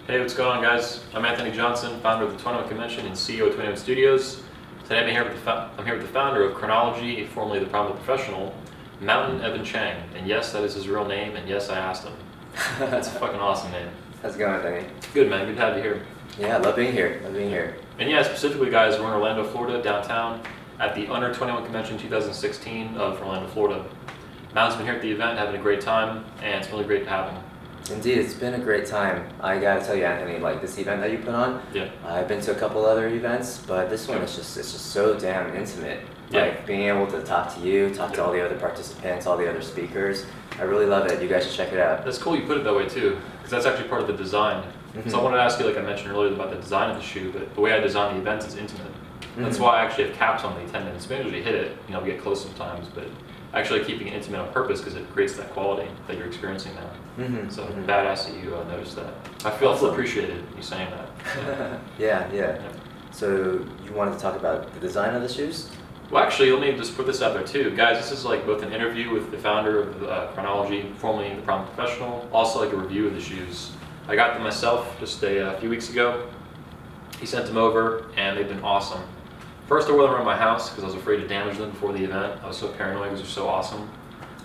Hey, what's going on, guys? I'm Anthony Johnson, founder of the 21 Convention and CEO of 21 Studios. Today I'm here with the founder of Chronology, formerly the Primal Professional, Mountain Evan Chang. And yes, that is his real name, and yes, I asked him. That's a fucking awesome name. How's it going, Anthony? Good, man. Good to have you here. Yeah, love being here. And yeah, specifically, guys, we're in Orlando, Florida, downtown, at the Under 21 Convention 2016 of Orlando, Florida. Mountain's been here at the event, having a great time, and it's really great to have him. Indeed, it's been a great time. I gotta tell you, Anthony, like this event that you put on, Yeah. I've been to a couple other events, but this one is just so damn intimate. Yeah. Like being able to talk to you, talk to all the other participants, all the other speakers. I really love it. You guys should check it out. That's cool you put it that way too, because that's actually part of the design. So I wanted to ask you, like I mentioned earlier, about the design of the shoe, but the way I design the events is intimate. That's why I actually have caps on the attendance. We usually hit it, we get close sometimes, but actually keeping it intimate on purpose because it creates that quality that you're experiencing now. So badass that you noticed that. I feel appreciated you saying that. Yeah. So you wanted to talk about the design of the shoes? Well, actually, let me just put this out there too. Guys, this is like both an interview with the founder of Chronology, formerly the Primal Professional, also like a review of the shoes. I got them myself just a few weeks ago. He sent them over and they've been awesome. First, I wore them around my house because I was afraid to damage them before the event. I was so paranoid because they're so awesome.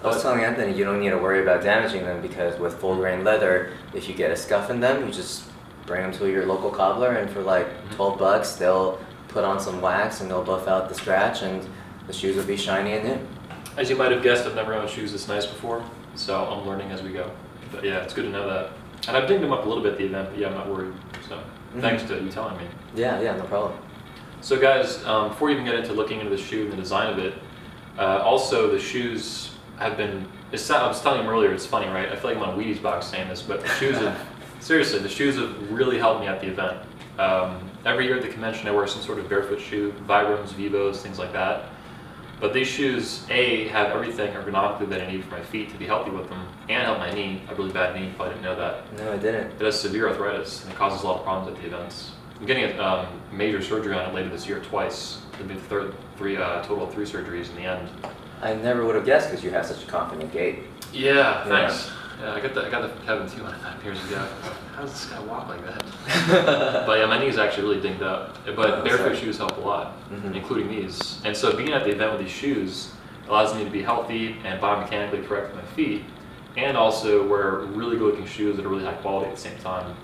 I was telling Anthony you don't need to worry about damaging them because with full grain leather, if you get a scuff in them, you just bring them to your local cobbler and for like $12, they'll put on some wax and they'll buff out the scratch and the shoes will be shiny and new. As you might have guessed, I've never owned shoes this nice before, so I'm learning as we go. But yeah, it's good to know that. And I've dinged them up a little bit at the event, but yeah, I'm not worried. So thanks to you telling me. Yeah, no problem. So guys, before you even get into looking into the shoe and the design of it, also the shoes have been, I was telling him earlier, it's funny, right? I feel like I'm on a Wheaties box saying this, but the shoes have, seriously, the shoes have really helped me at the event. Every year at the convention I wear some sort of barefoot shoe, Vibrams, Vivos, things like that. But these shoes, A, have everything ergonomically that I need for my feet to be healthy with them, and help my knee. I have a really bad knee, probably didn't know that. No, I didn't. It has severe arthritis, and it causes a lot of problems at the events. I'm getting a major surgery on it later this year, twice. It'll be the total of 3 surgeries in the end. I never would have guessed because you have such a confident gait. Yeah, thanks. Yeah, I got the Kevin too 9 years ago. How does this guy walk like that? But yeah, my knee's actually really dinged up. But barefoot shoes help a lot, including these. And so being at the event with these shoes allows me to be healthy and biomechanically correct with my feet, and also wear really good looking shoes that are really high quality at the same time.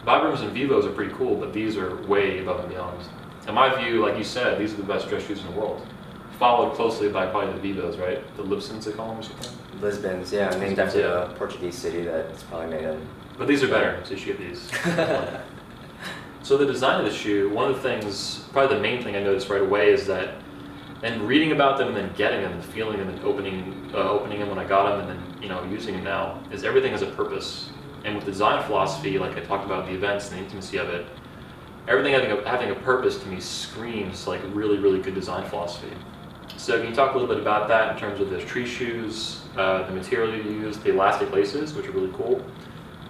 Vibrams and Vivos are pretty cool, but these are way above and beyond. In my view, like you said, these are the best dress shoes in the world. Followed closely by probably the Vivos, right? The Libsons, they call them or something? Lisbon's, yeah, named after a Portuguese city that it's probably made in. But these are better, so you should get these. So the design of the shoe, one of the things, probably the main thing I noticed right away is that, and reading about them and then getting them and feeling them and opening them when I got them and then using them now, is everything has a purpose. And with design philosophy, like I talked about the events and the intimacy of it, everything having a purpose to me screams like really, really good design philosophy. So can you talk a little bit about that in terms of the tree shoes, the material you use, the elastic laces, which are really cool,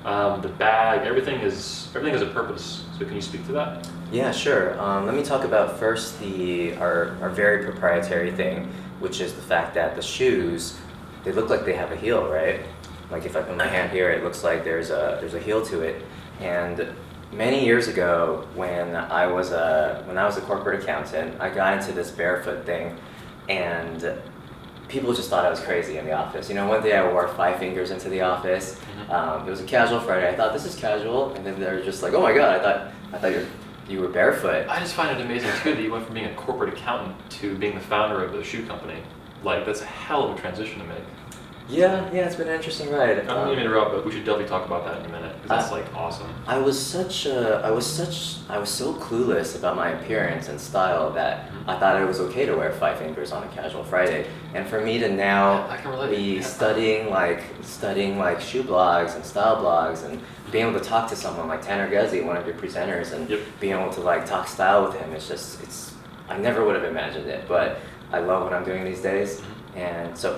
the bag, everything has a purpose. So can you speak to that? Yeah, sure. Let me talk about first our very proprietary thing, which is the fact that the shoes, they look like they have a heel, right? Like if I put my hand here, it looks like there's a heel to it. And many years ago, when I was a corporate accountant, I got into this barefoot thing, and people just thought I was crazy in the office. One day I wore 5 fingers into the office. It was a casual Friday. I thought this is casual, and then they were just like, "Oh my God, I thought you were barefoot." I just find it amazing too that you went from being a corporate accountant to being the founder of a shoe company. Like that's a hell of a transition to make. Yeah, it's been an interesting ride. I don't mean to interrupt, but we should definitely talk about that in a minute because that's like awesome. I was so clueless about my appearance and style that I thought it was okay to wear 5 fingers on a casual Friday. And for me to now be studying shoe blogs and style blogs and being able to talk to someone like Tanner Guzzi, one of your presenters, and being able to talk style with him, I never would have imagined it, but I love what I'm doing these days. And so,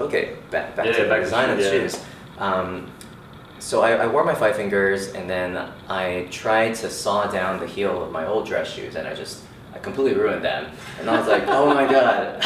back to the design of the shoes. So I wore my 5 fingers, and then I tried to saw down the heel of my old dress shoes, and I completely ruined them. And I was like, oh my God.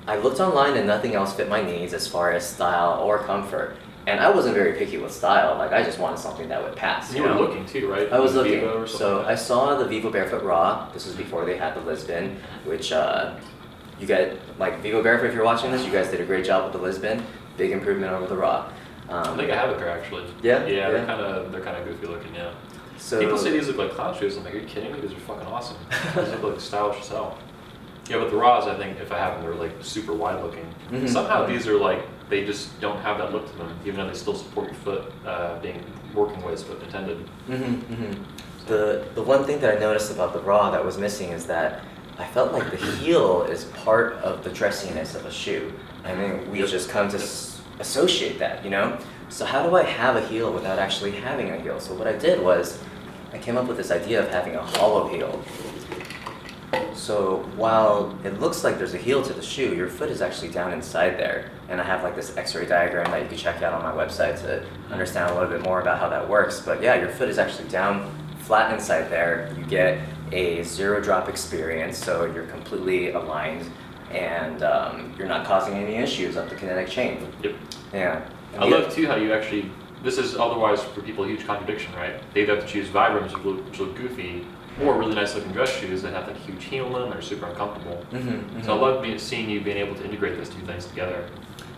I looked online and nothing else fit my needs as far as style or comfort. And I wasn't very picky with style. Like I just wanted something that would pass. And you were looking too, right? I was looking. Vivo or So like I saw the Vivo Barefoot Raw. This was before they had the Lisbon, which you guys like Vivo Barefoot. If you're watching this, you guys did a great job with the Lisbon. Big improvement over the Raw. I think I have a pair actually. Yeah. Yeah, they're kind of goofy looking. Yeah. So people say these look like clown shoes. I'm like, are you kidding me? These are fucking awesome. These look like stylish as hell. Yeah, but the Raws, I think, if I have them, they're like super wide looking. Mm-hmm. Somehow these are like, they just don't have that look to them, even though they still support your foot being working ways foot intended. Mm-hmm, mm-hmm. The one thing that I noticed about the Raw that was missing is that I felt like the heel is part of the dressiness of a shoe. I mean, we just come to associate that, you know? So how do I have a heel without actually having a heel? So what I did was, I came up with this idea of having a hollow heel. So while it looks like there's a heel to the shoe, your foot is actually down inside there. And I have like this x-ray diagram that you can check out on my website to understand a little bit more about how that works. But yeah, your foot is actually down flat inside there. You get a zero drop experience, so you're completely aligned and you're not causing any issues up the kinetic chain. Yep. Yeah. I love too how you actually, this is otherwise for people a huge contradiction, right? They either have to choose Vibrams which look goofy, or really nice looking dress shoes that have that huge heel in them and are super uncomfortable. Mm-hmm, mm-hmm. So I love seeing you being able to integrate those two things together.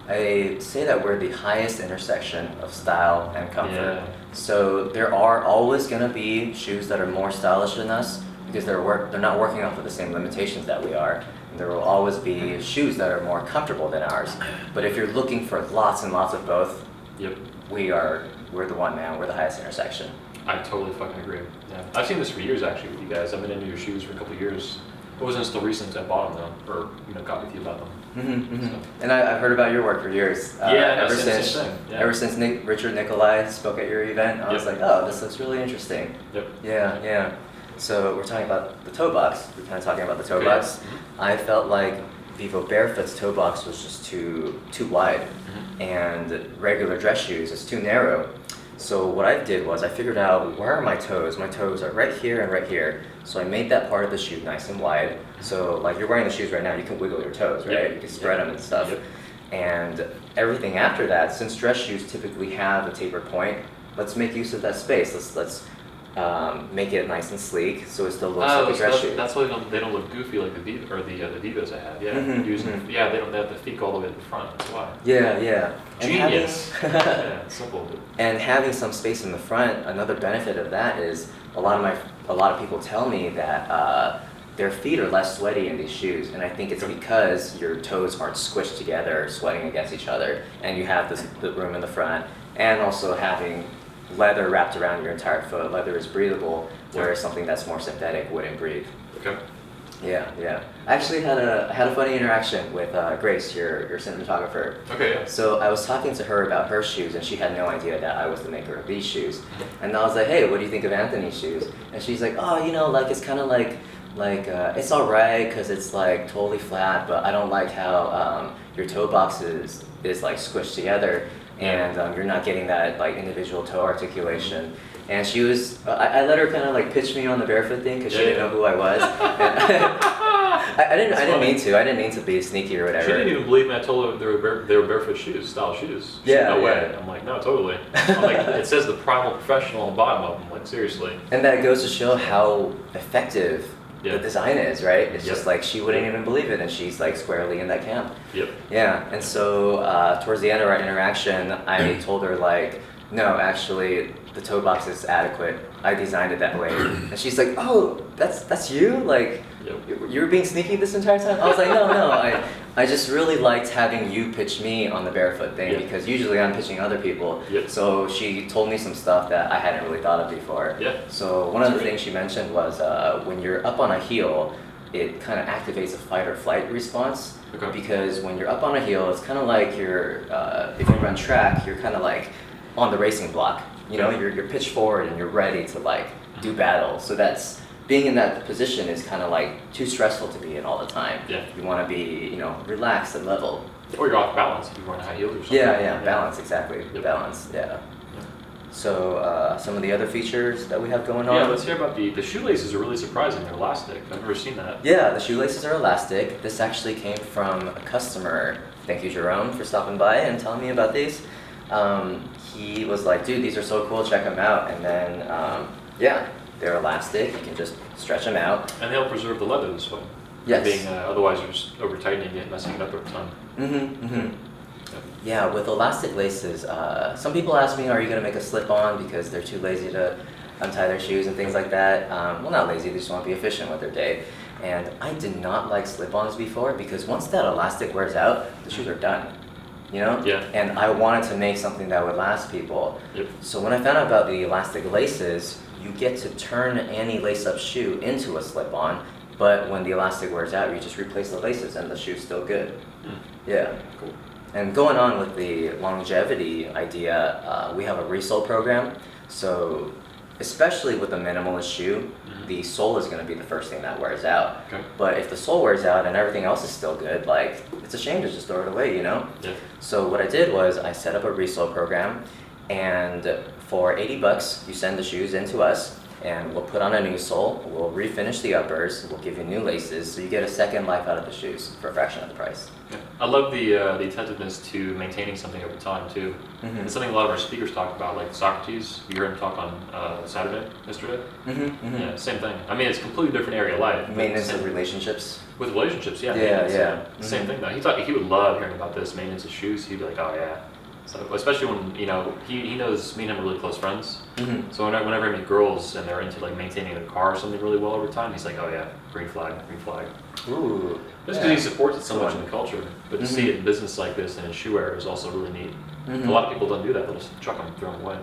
I say that we're the highest intersection of style and comfort. Yeah. So there are always going to be shoes that are more stylish than us because they're not working off of the same limitations that we are. And there will always be shoes that are more comfortable than ours. But if you're looking for lots and lots of both, yep, we're the one, man. We're the highest intersection. I totally fucking agree. Yeah, I've seen this for years actually with you guys. I've been into your shoes for a couple of years. It wasn't until recent I bought them though, or got with you about them. Mm-hmm, mm-hmm. So. And I've heard about your work for years. Ever since Richard Nicolai spoke at your event, I was like, oh, this looks really interesting. Yep. Yeah. So we're talking about the toe box. We're kind of talking about the toe box. Mm-hmm. I felt like Vivo Barefoot's toe box was just too wide, mm-hmm. and regular dress shoes is too narrow. So what I did was I figured out where are my toes. My toes are right here and right here. So I made that part of the shoe nice and wide. So like you're wearing the shoes right now, you can wiggle your toes, right? Yep. You can spread them and stuff. Yep. And everything after that, since dress shoes typically have a taper point, let's make use of that space. Let's make it nice and sleek so it still looks like a dress shoe. That's why they don't look goofy like the Vivos I have. Yeah, Mm-hmm. they don't have the feet go all the way to the front. That's why. Yeah. Genius. Yeah, simple. And having some space in the front, another benefit of that is a lot of people tell me that their feet are less sweaty in these shoes, and I think it's because your toes aren't squished together, sweating against each other, and you have the room in the front, and also having leather wrapped around your entire foot. Leather is breathable, whereas something that's more synthetic wouldn't breathe. Okay. Yeah. I actually had a funny interaction with Grace, your cinematographer. Okay. Yeah. So I was talking to her about her shoes, and she had no idea that I was the maker of these shoes. And I was like, hey, what do you think of Anthony's shoes? And she's like, oh, like it's kind of like it's all right because it's like totally flat, but I don't like how your toe box is like squished together, and you're not getting that like individual toe articulation. And she was, I let her kind of like pitch me on the Barefoot thing because she didn't know who I was. I didn't mean to be sneaky or whatever. She didn't even believe me. I told her they were Barefoot shoes, style shoes. She Yeah, said, no yeah. way. I'm like, no, totally. I'm like, it says the Primal Professional on the bottom of them. Like, seriously. And that goes to show how effective the design is, right? It's just like she wouldn't even believe it, and she's like squarely in that camp. Yep. Yeah, and so towards the end of our interaction, I told her like, no, actually, the toe box is adequate. I designed it that way. And she's like, oh, that's you? Like, you were being sneaky this entire time? I was like, no. I just really liked having you pitch me on the Barefoot thing because usually I'm pitching other people. Yep. So she told me some stuff that I hadn't really thought of before. Yeah. So one of the things she mentioned was when you're up on a heel, it kind of activates a fight or flight response. Okay. Because when you're up on a heel, it's kind of like if you run track, you're kind of like on the racing block. You're pitched forward and you're ready to like do battle. So that's being in that position is kind of like too stressful to be in all the time. Yeah. You want to be, relaxed and level. Or you're off balance if you're wearing high heels or something. Yeah, balance, exactly. Yep. Balance, yeah. So some of the other features that we have going on. Yeah, let's hear about the shoelaces are really surprising. They're elastic. I've never seen that. Yeah, the shoelaces are elastic. This actually came from a customer. Thank you, Jerome, for stopping by and telling me about these. he was like, dude, these are so cool, check them out. And then, yeah, they're elastic, you can just stretch them out. And they'll preserve the leather this way. Yes. Being, otherwise you're just over tightening it, messing it up over time. Yeah, with elastic laces, some people ask me, are you going to make a slip-on because they're too lazy to untie their shoes and things like that. Well, not lazy, they just want to be efficient with their day. And I did not like slip-ons before because once that elastic wears out, the shoes are done. You know? Yeah. And I wanted to make something that would last people. Yep. So when I found out about the elastic laces, you get to turn any lace-up shoe into a slip-on, but when the elastic wears out, you just replace the laces and the shoe's still good. Yeah. Cool. And going on with the longevity idea, we have a resole program. So especially with a minimalist shoe, the sole is going to be the first thing that wears out. Okay. But if the sole wears out and everything else is still good, like, it's a shame to just throw it away, you know? Yeah. So what I did was I set up a resole program, and for $80, you send the shoes into us, and we'll put on a new sole, we'll refinish the uppers, we'll give you new laces, so you get a second life out of the shoes for a fraction of the price. Yeah. I love the attentiveness to maintaining something over time too. It's something a lot of our speakers talk about, like Socrates. You heard him talk on Saturday, yesterday. Yeah, same thing. I mean, it's a completely different area of life. Maintenance of relationships. With relationships, yeah. Yeah. Same thing though. He would love hearing about this maintenance of shoes. He'd be like, oh yeah. So especially when he knows me and him are really close friends. So whenever I meet girls and they're into like maintaining their car or something really well over time, he's like, oh yeah, green flag. Ooh. Just because he supports it so much in the culture, but to see it in business like this and in shoe wear is also really neat. A lot of people don't do that; they'll just chuck them, throw them away.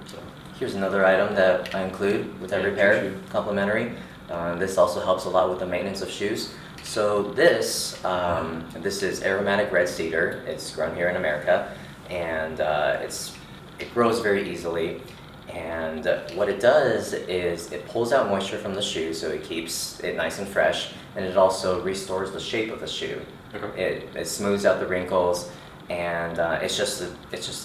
So. Here's another item that I include with every pair, complimentary. This also helps a lot with the maintenance of shoes. So this is Aromatic Red Cedar. It's grown here in America, and it grows very easily. And what it does is it pulls out moisture from the shoe, so it keeps it nice and fresh, and it also restores the shape of the shoe. Okay. It smooths out the wrinkles, and it's just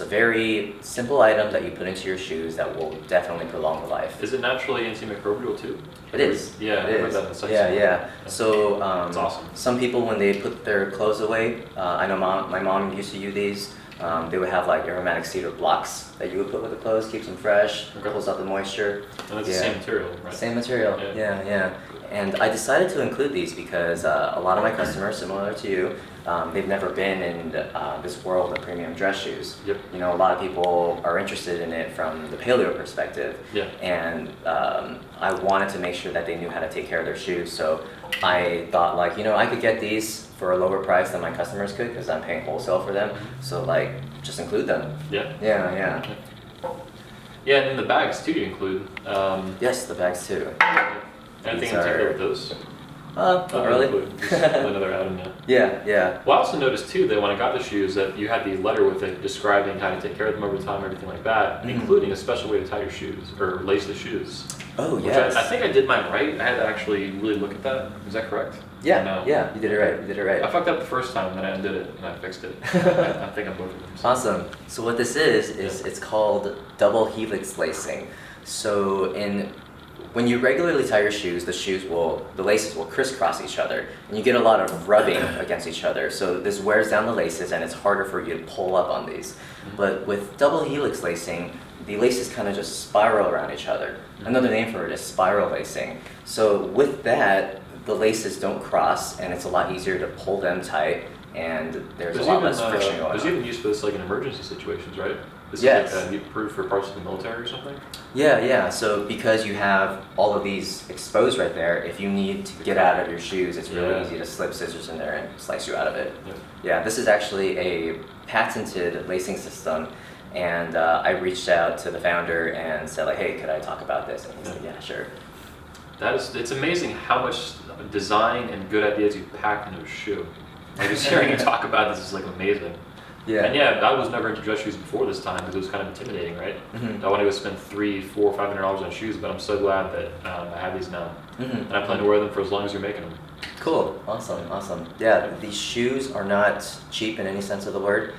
a very simple item that you put into your shoes that will definitely prolong the life. Is it naturally antimicrobial too? It is. Yeah, it is. Yeah. So that's awesome. Some people, when they put their clothes away, I know my mom used to use these. They would have like aromatic cedar blocks that you would put with the clothes, keeps them fresh, pulls out the moisture. And it's the same material, right? Same material, yeah. And I decided to include these because a lot of my customers, similar to you, they've never been in this world of premium dress shoes. Yep. You know, a lot of people are interested in it from the paleo perspective. Yeah. And I wanted to make sure that they knew how to take care of their shoes. So I thought, like, I could get these for a lower price than my customers could because I'm paying wholesale for them. So, like, just include them. Yeah. Yeah, and then the bags too you include. yes, the bags too. Anything in particular with those? Not really. Just another item, yeah. Yeah. Well, I also noticed too that when I got the shoes that you had the letter with it describing how to take care of them over time, everything like that, including a special way to tie your shoes or lace the shoes. Oh, yes. I think I did mine right. I had to actually really look at that. Is that correct? Yeah. No. Yeah, you did it right. I fucked up the first time, then I undid it and I fixed it. I think I'm both of them. So. Awesome. So what this is it's called double helix lacing. So when you regularly tie your shoes, the laces will crisscross each other, and you get a lot of rubbing against each other. So this wears down the laces, and it's harder for you to pull up on these. But with double helix lacing, the laces kind of just spiral around each other. Another name for it is spiral lacing. So with that, the laces don't cross, and it's a lot easier to pull them tight, and there's a lot less friction going on. There's even use for this like in emergency situations, right? This yes. is like approved for parts of the military or something? Yeah. So because you have all of these exposed right there, if you need to get out of your shoes, it's really easy to slip scissors in there and slice you out of it. Yeah, this is actually a patented lacing system, and I reached out to the founder and said, like, hey, could I talk about this? And he said, yeah, sure. It's amazing how much design and good ideas you pack into a shoe. Like just hearing you talk about this is like amazing. Yeah. And I was never into dress shoes before this time because it was kind of intimidating, right? I wanted to spend $300, $400, $500 on shoes, but I'm so glad that I have these now. And I plan to wear them for as long as you're making them. Cool, awesome. Yeah, these shoes are not cheap in any sense of the word.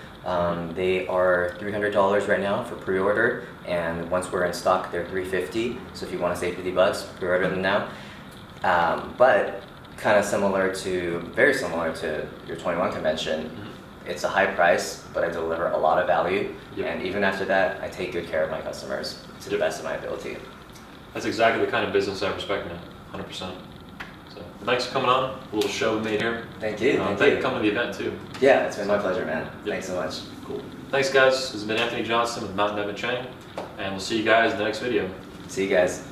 They are $300 right now for pre-order, and once we're in stock, they're $350. So if you want to save $50, pre-order them now. But kind of very similar to your 21 convention. it's a high price, but I deliver a lot of value. Yep. And even after that, I take good care of my customers to the best of my ability. That's exactly the kind of business I respect, man. 100%. So thanks for coming on. A little show we made here. Thank you. Thank you for coming to the event too. Yeah, it's been my pleasure, man. Yep. Thanks so much. Cool. Thanks, guys. This has been Anthony Johnson with Mountain Evan Chang, and we'll see you guys in the next video. See you guys.